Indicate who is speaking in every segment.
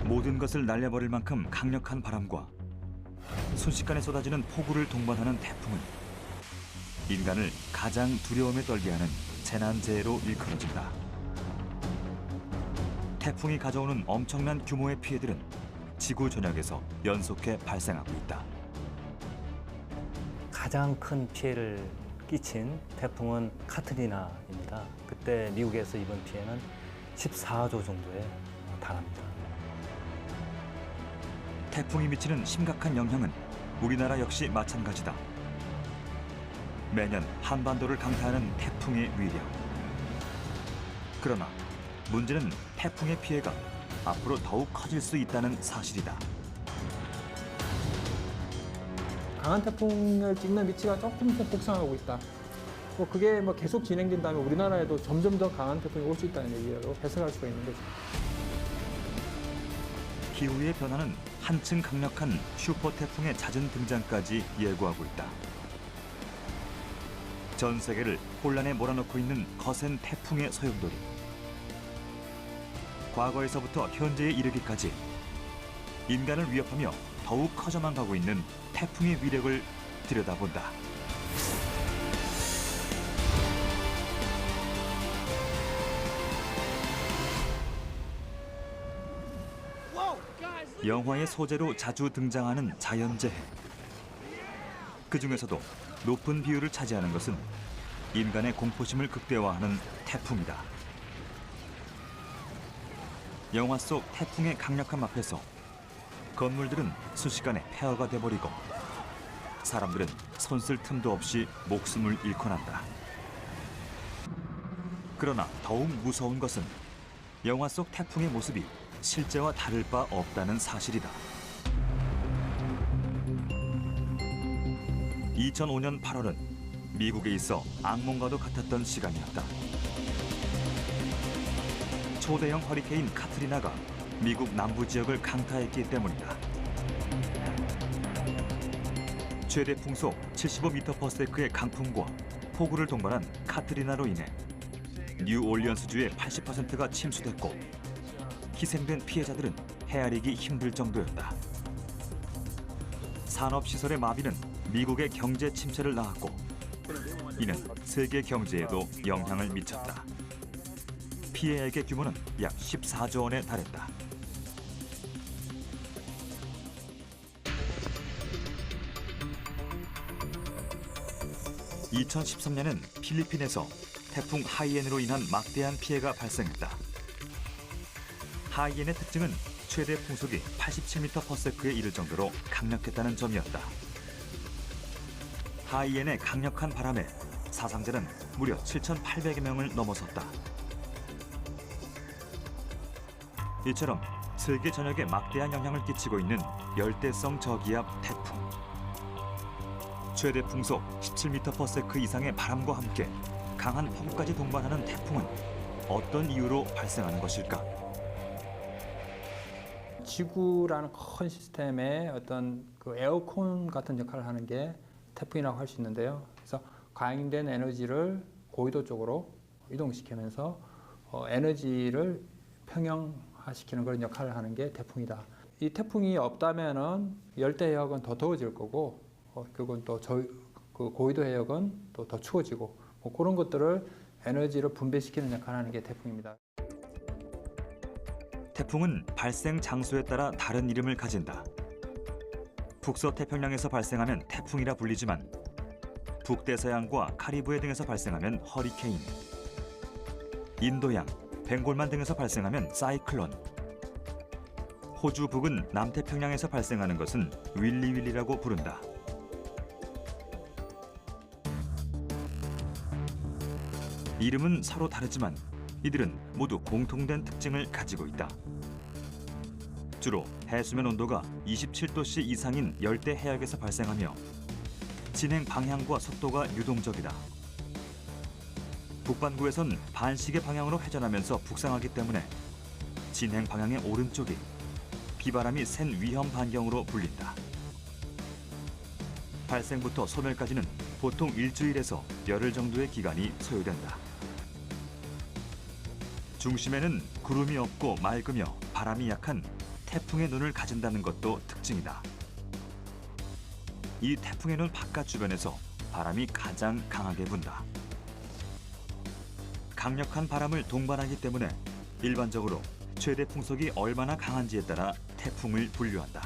Speaker 1: 모든 것을 날려버릴 만큼 강력한 바람과 순식간에 쏟아지는 폭우를 동반하는 태풍은 인간을 가장 두려움에 떨게 하는 재난재해로 일컬어진다. 태풍이 가져오는 엄청난 규모의 피해들은 지구 전역에서 연속해 발생하고 있다.
Speaker 2: 가장 큰 피해를 끼친 태풍은 카트리나입니다. 그때 미국에서 입은 피해는 14조 정도에 달합니다.
Speaker 1: 태풍이 미치는 심각한 영향은 우리나라 역시 마찬가지다. 매년 한반도를 강타하는 태풍의 위력. 그러나 문제는 태풍의 피해가 앞으로 더욱 커질 수 있다는 사실이다.
Speaker 3: 강한 태풍을 찍는 위치가 조금 더 북상하고 있다. 그게 계속 진행된다면 우리나라에도 점점 더 강한 태풍이 올 수 있다는 얘기로 해석할 수가 있는 거죠.
Speaker 1: 기후의 변화는 한층 강력한 슈퍼 태풍의 잦은 등장까지 예고하고 있다. 전 세계를 혼란에 몰아넣고 있는 거센 태풍의 소용돌이. 과거에서부터 현재에 이르기까지 인간을 위협하며 더욱 커져만 가고 있는 태풍의 위력을 들여다본다. 영화의 소재로 자주 등장하는 자연재해. 그 중에서도 높은 비율을 차지하는 것은 인간의 공포심을 극대화하는 태풍이다. 영화 속 태풍의 강력함 앞에서 건물들은 순식간에 폐허가 돼버리고 사람들은 손쓸 틈도 없이 목숨을 잃고 난다. 그러나 더욱 무서운 것은 영화 속 태풍의 모습이 실제와 다를 바 없다는 사실이다. 2005년 8월은 미국에 있어 악몽과도 같았던 시간이었다. 초대형 허리케인 카트리나가 미국 남부 지역을 강타했기 때문이다. 최대 풍속 75m/s의 강풍과 폭우를 동반한 카트리나로 인해 뉴올리언스주의 80%가 침수됐고 희생된 피해자들은 헤아리기 힘들 정도였다. 산업시설의 마비는 미국의 경제 침체를 낳았고 이는 세계 경제에도 영향을 미쳤다. 피해액의 규모는 약 14조 원에 달했다. (2013년엔) 필리핀에서 태풍 하이엔으로 인한 막대한 피해가 발생했다. 하이엔의 특징은 최대 풍속이 87m/s에 이를 정도로 강력했다는 점이었다. 하이엔의 강력한 바람에 사상자는 무려 7,800여 명을 넘어섰다. 이처럼 세계 전역에 막대한 영향을 끼치고 있는 열대성 저기압 태풍. 최대 풍속 17m/s 이상의 바람과 함께 강한 폭우까지 동반하는 태풍은 어떤 이유로 발생하는 것일까?
Speaker 3: 지구라는 큰 시스템의 어떤 에어컨 같은 역할을 하는 게 태풍이라고 할 수 있는데요. 그래서 과잉된 에너지를 고緯도 쪽으로 이동시키면서 에너지를 평형화시키는 그런 역할을 하는 게 태풍이다. 이 태풍이 없다면은 열대 해역은 더 더워질 거고, 그건 또 고緯도 해역은 또 더 추워지고, 그런 것들을 에너지를 분배시키는 역할을 하는 게 태풍입니다.
Speaker 1: 태풍은 발생 장소에 따라 다른 이름을 가진다. 북서태평양에서 발생하면 태풍이라 불리지만 북대서양과 카리브해 등에서 발생하면 허리케인, 인도양, 벵골만 등에서 발생하면 사이클론, 호주 북은 남태평양에서 발생하는 것은 윌리윌리라고 부른다. 이름은 서로 다르지만 이들은 모두 공통된 특징을 가지고 있다. 주로 해수면 온도가 27도씨 이상인 열대 해역에서 발생하며 진행 방향과 속도가 유동적이다. 북반구에선 반시계 방향으로 회전하면서 북상하기 때문에 진행 방향의 오른쪽이 비바람이 센 위험 반경으로 불린다. 발생부터 소멸까지는 보통 일주일에서 열흘 정도의 기간이 소요된다. 중심에는 구름이 없고 맑으며 바람이 약한 태풍의 눈을 가진다는 것도 특징이다. 이 태풍의 눈 바깥 주변에서 바람이 가장 강하게 분다. 강력한 바람을 동반하기 때문에 일반적으로 최대 풍속이 얼마나 강한지에 따라 태풍을 분류한다.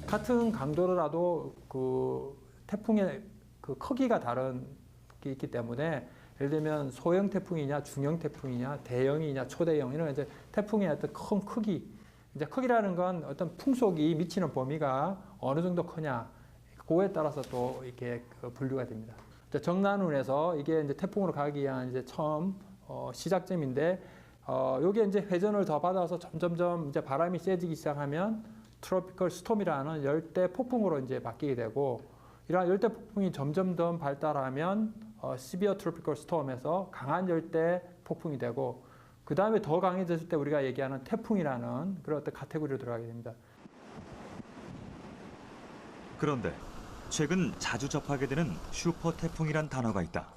Speaker 3: 같은 강도라도 그 태풍의 그 크기가 다른 게 있기 때문에 예를 들면 소형 태풍이냐 중형 태풍이냐 대형이냐 초대형 이런 이제 태풍의 어떤 큰 크기 이제 크기라는 건 어떤 풍속이 미치는 범위가 어느 정도 크냐 그거에 따라서 또 이렇게 분류가 됩니다. 정난운에서 이게 이제 태풍으로 가기 위한 이제 처음 시작점인데 요게 이제 회전을 더 받아서 점점점 이제 바람이 세지기 시작하면 트로피컬 스톰이라는 열대 폭풍으로 이제 바뀌게 되고 이러한 열대 폭풍이 점점 더 발달하면 시비어 트로피컬 스톰에서 강한 열대 폭풍이 되고 그 다음에 더 강해졌을 때 우리가 얘기하는 태풍이라는 그런 어떤 카테고리로 들어가게 됩니다.
Speaker 1: 그런데 최근 자주 접하게 되는 슈퍼 태풍이란 단어가 있다.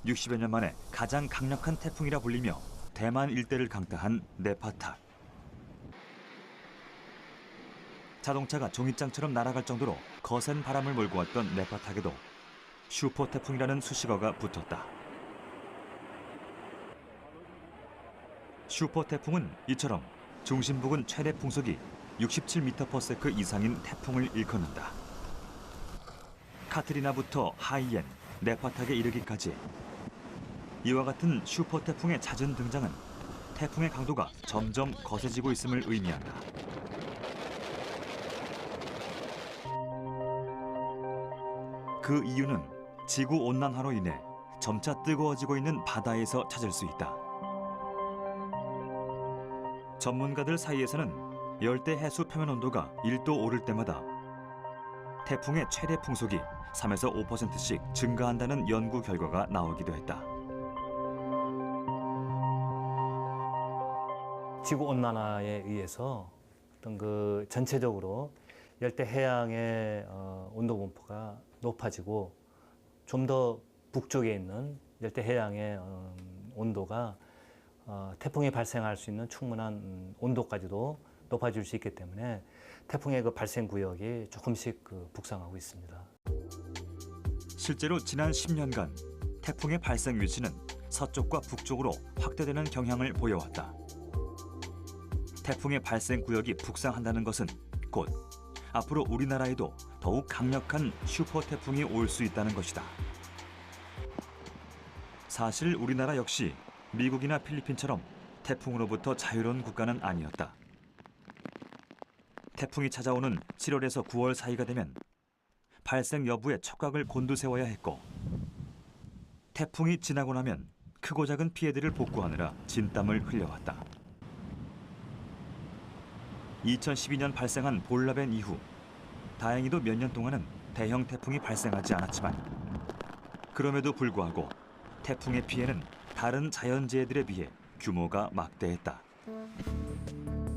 Speaker 1: 60여 년 만에 가장 강력한 태풍이라 불리며 대만 일대를 강타한 네파탈. 자동차가 종잇장처럼 날아갈 정도로 거센 바람을 몰고 왔던 네파탈에도 슈퍼 태풍이라는 수식어가 붙었다. 슈퍼 태풍은 이처럼 중심 부근 최대 풍속이 67m/s 이상인 태풍을 일컫는다. 카트리나부터 하이엔, 네파탁에 이르기까지 이와 같은 슈퍼 태풍의 잦은 등장은 태풍의 강도가 점점 거세지고 있음을 의미한다. 그 이유는 지구 온난화로 인해 점차 뜨거워지고 있는 바다에서 찾을 수 있다. 전문가들 사이에서는 열대 해수 표면 온도가 1도 오를 때마다 태풍의 최대 풍속이 3에서 5%씩 증가한다는 연구 결과가 나오기도 했다.
Speaker 2: 지구 온난화에 의해서 어떤 그 전체적으로 열대 해양의 온도 분포가 높아지고 좀 더 북쪽에 있는 열대 해양의 온도가 태풍이 발생할 수 있는 충분한 온도까지도 높아질 수 있기 때문에 태풍의 그 발생 구역이 조금씩 북상하고 있습니다.
Speaker 1: 실제로 지난 10년간 태풍의 발생 위치는 서쪽과 북쪽으로 확대되는 경향을 보여왔다. 태풍의 발생 구역이 북상한다는 것은 곧 앞으로 우리나라에도 더욱 강력한 슈퍼 태풍이 올 수 있다는 것이다. 사실 우리나라 역시 미국이나 필리핀처럼 태풍으로부터 자유로운 국가는 아니었다. 태풍이 찾아오는 7월에서 9월 사이가 되면 발생 여부에 촉각을 곤두세워야 했고 태풍이 지나고 나면 크고 작은 피해들을 복구하느라 진땀을 흘려왔다. 2012년 발생한 볼라벤 이후 다행히도 몇 년 동안은 대형 태풍이 발생하지 않았지만 그럼에도 불구하고 태풍의 피해는 다른 자연재해들에 비해 규모가 막대했다.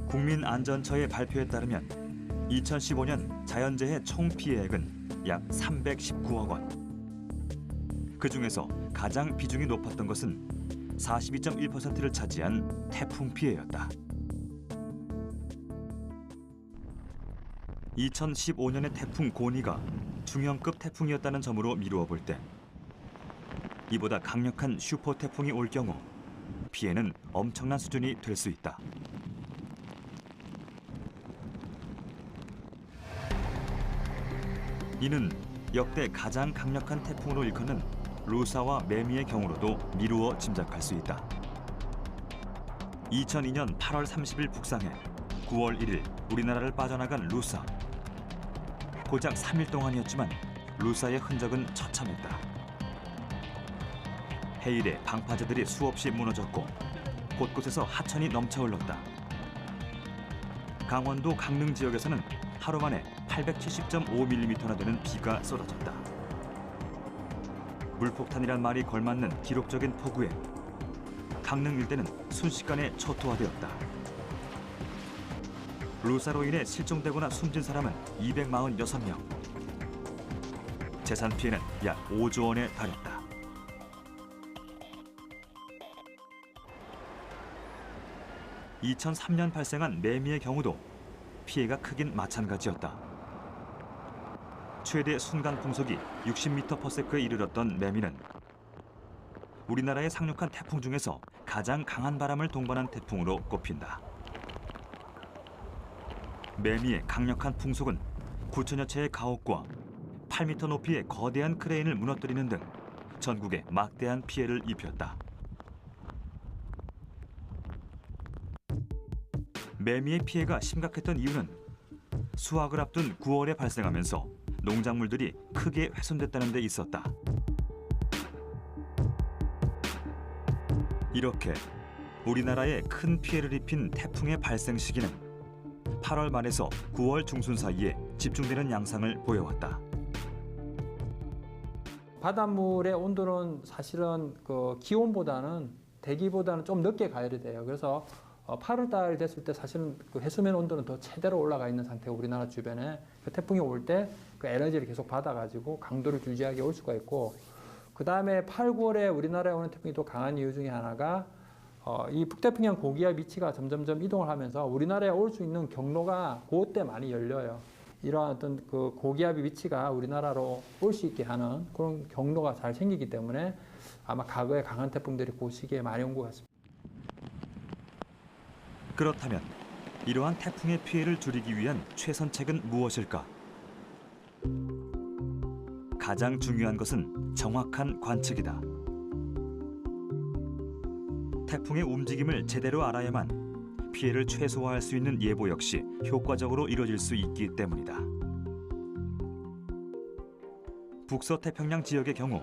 Speaker 1: 국민안전처의 발표에 따르면 2015년 자연재해 총 피해액은 약 319억 원. 그중에서 가장 비중이 높았던 것은 42.1%를 차지한 태풍 피해였다. 2015년의 태풍 고니가 중형급 태풍이었다는 점으로 미루어 볼 때 이보다 강력한 슈퍼 태풍이 올 경우 피해는 엄청난 수준이 될 수 있다. 이는 역대 가장 강력한 태풍으로 일컫는 루사와 매미의 경우로도 미루어 짐작할 수 있다. 2002년 8월 30일 북상해 9월 1일 우리나라를 빠져나간 루사. 고작 3일 동안이었지만 루사의 흔적은 처참했다. 해일에 방파제들이 수없이 무너졌고 곳곳에서 하천이 넘쳐 흘렀다. 강원도 강릉 지역에서는 하루 만에 870.5mm나 되는 비가 쏟아졌다. 물폭탄이란 말이 걸맞는 기록적인 폭우에 강릉 일대는 순식간에 초토화되었다. 루사로 인해 실종되거나 숨진 사람은 246명. 재산 피해는 약 5조 원에 달했다. 2003년 발생한 매미의 경우도 피해가 크긴 마찬가지였다. 최대 순간 풍속이 60m/s에 이르렀던 매미는 우리나라에 상륙한 태풍 중에서 가장 강한 바람을 동반한 태풍으로 꼽힌다. 매미의 강력한 풍속은 9천여 채의 가옥과 8m 높이의 거대한 크레인을 무너뜨리는 등 전국에 막대한 피해를 입혔다. 매미의 피해가 심각했던 이유는 수확을 앞둔 9월에 발생하면서 농작물들이 크게 훼손됐다는 데 있었다. 이렇게 우리나라에 큰 피해를 입힌 태풍의 발생 시기는 8월 말에서 9월 중순 사이에 집중되는 양상을 보여왔다.
Speaker 3: 바닷물의 온도는 사실은 그 기온보다는 대기보다는 좀 늦게 가열이 돼요. 그래서 8월 달 됐을 때 사실은 그 해수면 온도는 더 최대로 올라가 있는 상태고 우리나라 주변에 그 태풍이 올 때 그 에너지를 계속 받아가지고 강도를 유지하게 올 수가 있고 그 다음에 8, 9월에 우리나라에 오는 태풍이 또 강한 이유 중에 하나가 이 북태평양 고기압 위치가 점점점 이동을 하면서 우리나라에 올 수 있는 경로가 그때 많이 열려요. 이러한 어떤 그 고기압의 위치가 우리나라로 올 수 있게 하는 그런 경로가 잘 생기기 때문에 아마 과거에 강한 태풍들이 그 시기에 많이 온 것 같습니다.
Speaker 1: 그렇다면 이러한 태풍의 피해를 줄이기 위한 최선책은 무엇일까? 가장 중요한 것은 정확한 관측이다. 태풍의 움직임을 제대로 알아야만 피해를 최소화할 수 있는 예보 역시 효과적으로 이뤄질 수 있기 때문이다. 북서태평양 지역의 경우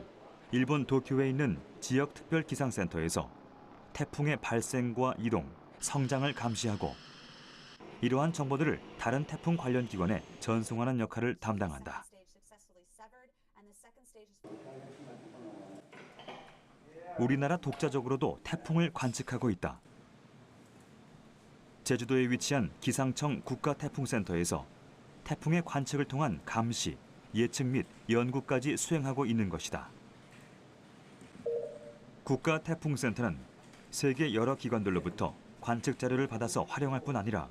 Speaker 1: 일본 도쿄에 있는 지역 특별 기상센터에서 태풍의 발생과 이동, 성장을 감시하고 이러한 정보들을 다른 태풍 관련 기관에 전송하는 역할을 담당한다. 우리나라 독자적으로도 태풍을 관측하고 있다. 제주도에 위치한 기상청 국가태풍센터에서 태풍의 관측을 통한 감시, 예측 및 연구까지 수행하고 있는 것이다. 국가태풍센터는 세계 여러 기관들로부터 관측 자료를 받아서 활용할 뿐 아니라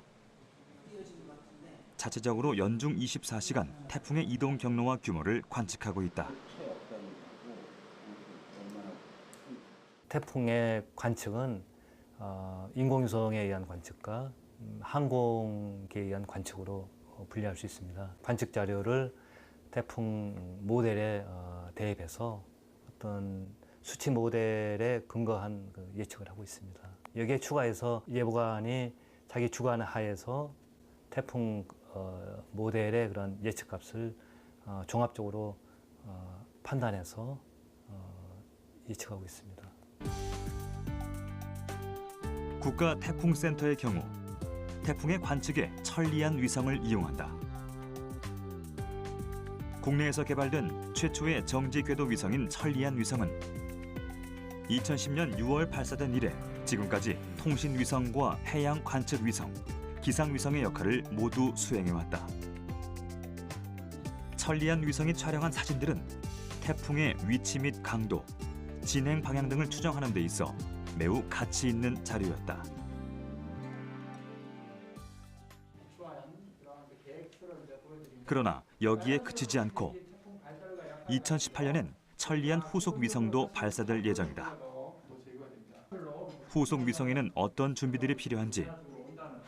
Speaker 1: 자체적으로 연중 24시간 태풍의 이동 경로와 규모를 관측하고 있다.
Speaker 2: 태풍의 관측은 인공위성에 의한 관측과 항공기에 의한 관측으로 분리할 수 있습니다. 관측 자료를 태풍 모델에 대입해서 어떤 수치 모델에 근거한 예측을 하고 있습니다. 여기에 추가해서 예보관이 자기 주관 하에서 태풍 모델의 그런 예측값을 종합적으로 판단해서 예측하고 있습니다.
Speaker 1: 국가태풍센터의 경우 태풍의 관측에 천리안 위성을 이용한다. 국내에서 개발된 최초의 정지 궤도 위성인 천리안 위성은 2010년 6월 발사된 이래 지금까지 통신 위성과 해양 관측 위성, 기상 위성의 역할을 모두 수행해왔다. 천리안 위성이 촬영한 사진들은 태풍의 위치 및 강도, 진행 방향 등을 추정하는 데 있어 매우 가치 있는 자료였다. 그러나 여기에 그치지 않고 2018년엔 천리안 후속 위성도 발사될 예정이다. 후속 위성에는 어떤 준비들이 필요한지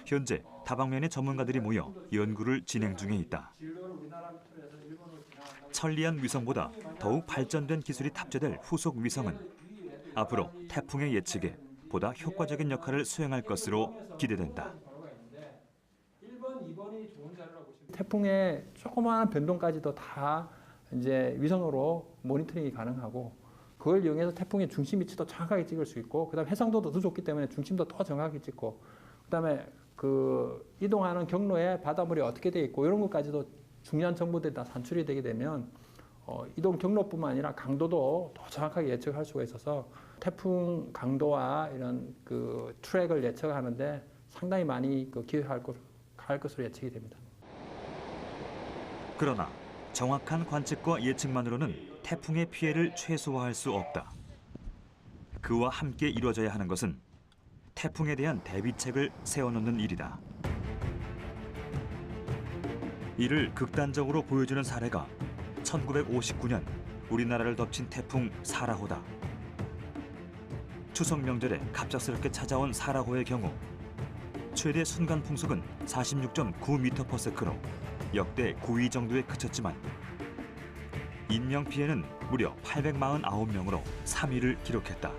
Speaker 1: 현재 다방면의 전문가들이 모여 연구를 진행 중에 있다. 천리안 위성보다 더욱 발전된 기술이 탑재될 후속 위성은 앞으로 태풍의 예측에 보다 효과적인 역할을 수행할 것으로 기대된다.
Speaker 3: 태풍의 조그마한 변동까지도 다 이제 위성으로 모니터링이 가능하고 그걸 이용해서 태풍의 중심 위치도 정확하게 찍을 수 있고 그다음에 해상도도 더 좋기 때문에 중심도 더 정확하게 찍고 그다음에 그 이동하는 경로에 바닷물이 어떻게 돼 있고 이런 것까지도 중요한 정보들이 다 산출이 되게 되면 이동 경로뿐만 아니라 강도도 더 정확하게 예측할 수가 있어서 태풍 강도와 이런 그 트랙을 예측하는데 상당히 많이 기여할 것으로 예측이 됩니다.
Speaker 1: 그러나 정확한 관측과 예측만으로는 태풍의 피해를 최소화할 수 없다. 그와 함께 이루어져야 하는 것은 태풍에 대한 대비책을 세워놓는 일이다. 이를 극단적으로 보여주는 사례가 1959년 우리나라를 덮친 태풍 사라호다. 추석 명절에 갑작스럽게 찾아온 사라호의 경우 최대 순간 풍속은 46.9m/s로 역대 9위 정도에 그쳤지만 인명 피해는 무려 849명으로 3위를 기록했다.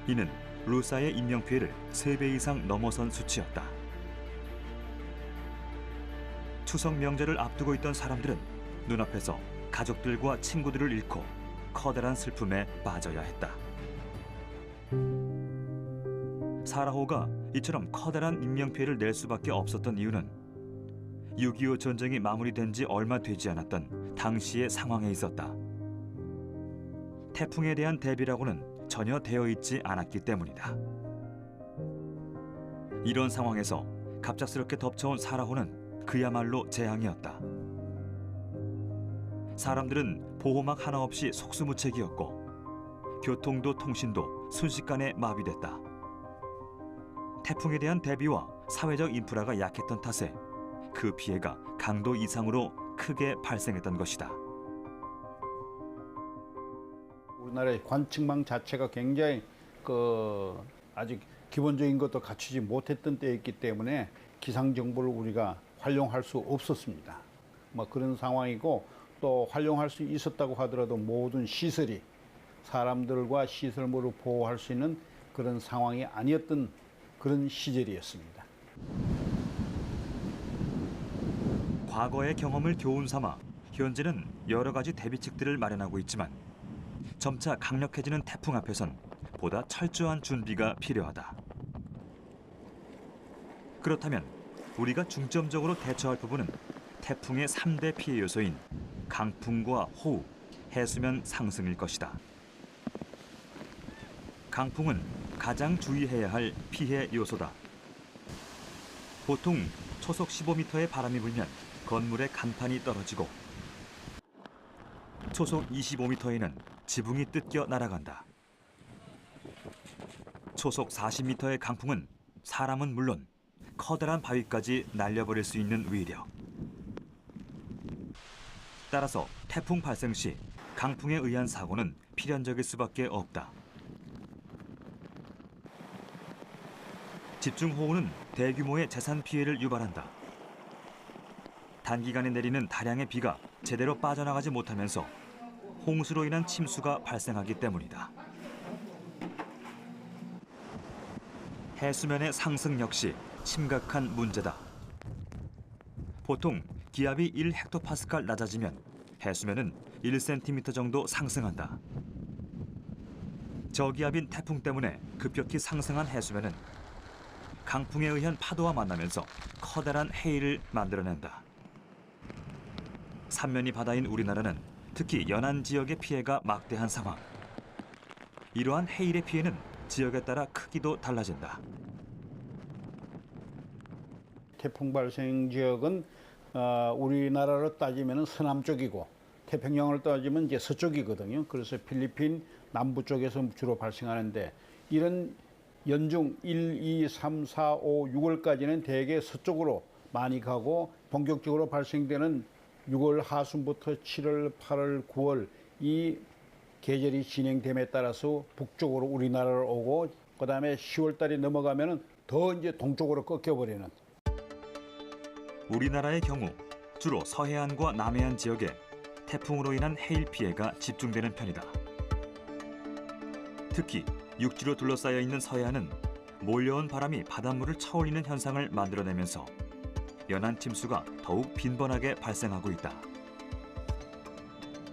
Speaker 1: 이는 루사의 인명 피해를 3배 이상 넘어선 수치였다. 추석 명절을 앞두고 있던 사람들은 눈앞에서 가족들과 친구들을 잃고 커다란 슬픔에 빠져야 했다. 사라호가 이처럼 커다란 인명피해를 낼 수밖에 없었던 이유는 6.25 전쟁이 마무리된 지 얼마 되지 않았던 당시의 상황에 있었다. 태풍에 대한 대비라고는 전혀 되어 있지 않았기 때문이다. 이런 상황에서 갑작스럽게 덮쳐온 사라호는 그야말로 재앙이었다. 사람들은 보호막 하나 없이 속수무책이었고 교통도 통신도 순식간에 마비됐다. 태풍에 대한 대비와 사회적 인프라가 약했던 탓에 그 피해가 강도 이상으로 크게 발생했던 것이다.
Speaker 4: 우리나라의 관측망 자체가 굉장히 아직 기본적인 것도 갖추지 못했던 때였기 때문에 기상 정보를 우리가 활용할 수 없었습니다. 뭐 그런 상황이고, 또 활용할 수 있었다고 하더라도 모든 시설이 사람들과 시설물을 보호할 수 있는 그런 상황이 아니었던 그런 시절이었습니다.
Speaker 1: 과거의 경험을 교훈 삼아 현재는 여러 가지 대비책들을 마련하고 있지만 점차 강력해지는 태풍 앞에선 보다 철저한 준비가 필요하다. 그렇다면 우리가 중점적으로 대처할 부분은 태풍의 3대 피해 요소인 강풍과 호우, 해수면 상승일 것이다. 강풍은 가장 주의해야 할 피해 요소다. 보통 초속 15m의 바람이 불면 건물의 간판이 떨어지고 초속 25m에는 지붕이 뜯겨 날아간다. 초속 40m의 강풍은 사람은 물론 커다란 바위까지 날려버릴 수 있는 위력. 따라서 태풍 발생 시 강풍에 의한 사고는 필연적일 수밖에 없다. 집중호우는 대규모의 재산 피해를 유발한다. 단기간에 내리는 다량의 비가 제대로 빠져나가지 못하면서 홍수로 인한 침수가 발생하기 때문이다. 해수면의 상승 역시 심각한 문제다. 보통 기압이 1헥토파스칼 낮아지면 해수면은 1cm 정도 상승한다. 저기압인 태풍 때문에 급격히 상승한 해수면은 강풍에 의한 파도와 만나면서 커다란 해일을 만들어낸다. 삼면이 바다인 우리나라는 특히 연안 지역의 피해가 막대한 상황. 이러한 해일의 피해는 지역에 따라 크기도 달라진다.
Speaker 4: 태풍 발생 지역은 우리나라로 따지면 서남 쪽이고, 태평양을 따지면 이제 서쪽이거든요. 그래서 필리핀 남부 쪽에서 주로 발생하는데, 이런 연중 1, 2, 3, 4, 5, 6월까지는 대개 서쪽으로 많이 가고, 본격적으로 발생되는 6월 하순부터 7월, 8월, 9월 이 계절이 진행됨에 따라서 북쪽으로 우리나라로 오고, 그다음에 10월 달이 넘어가면은 더 이제 동쪽으로 꺾여버리는.
Speaker 1: 우리나라의 경우 주로 서해안과 남해안 지역에 태풍으로 인한 해일 피해가 집중되는 편이다. 특히 육지로 둘러싸여 있는 서해안은 몰려온 바람이 바닷물을 차올리는 현상을 만들어내면서 연안 침수가 더욱 빈번하게 발생하고 있다.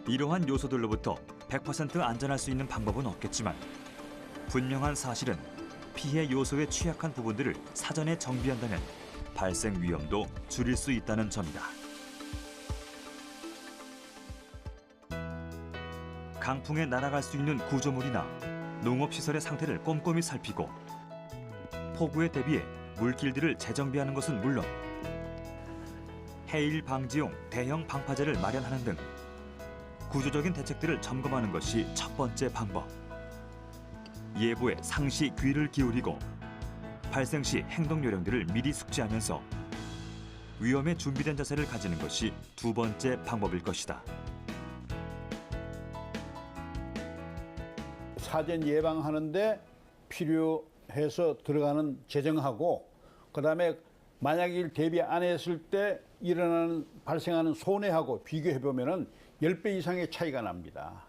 Speaker 1: 이러한 요소들로부터 100% 안전할 수 있는 방법은 없겠지만 분명한 사실은 피해 요소에 취약한 부분들을 사전에 정비한다면 발생 위험도 줄일 수 있다는 점이다. 강풍에 날아갈 수 있는 구조물이나 농업시설의 상태를 꼼꼼히 살피고 폭우에 대비해 물길들을 재정비하는 것은 물론 해일 방지용 대형 방파제를 마련하는 등 구조적인 대책들을 점검하는 것이 첫 번째 방법. 예보에 상시 귀를 기울이고 발생 시 행동 요령들을 미리 숙지하면서 위험에 준비된 자세를 가지는 것이 두 번째 방법일 것이다.
Speaker 4: 사전 예방하는데 필요해서 들어가는 재정하고, 그다음에 만약 일 대비 안 했을 때 발생하는 손해하고 비교해 보면은 10배 이상의 차이가 납니다.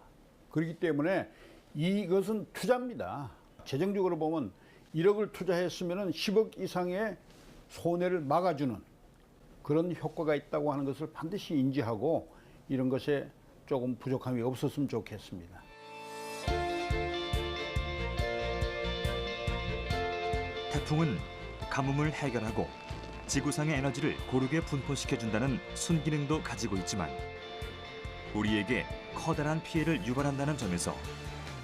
Speaker 4: 그렇기 때문에 이것은 투자입니다. 재정적으로 보면 1억을 투자했으면은 10억 이상의 손해를 막아주는 그런 효과가 있다고 하는 것을 반드시 인지하고 이런 것에 조금 부족함이 없었으면 좋겠습니다.
Speaker 1: 태풍은 가뭄을 해결하고 지구상의 에너지를 고르게 분포시켜준다는 순기능도 가지고 있지만 우리에게 커다란 피해를 유발한다는 점에서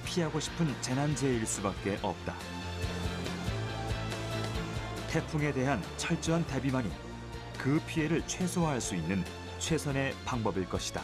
Speaker 1: 피하고 싶은 재난재해일 수밖에 없다. 태풍에 대한 철저한 대비만이 그 피해를 최소화할 수 있는 최선의 방법일 것이다.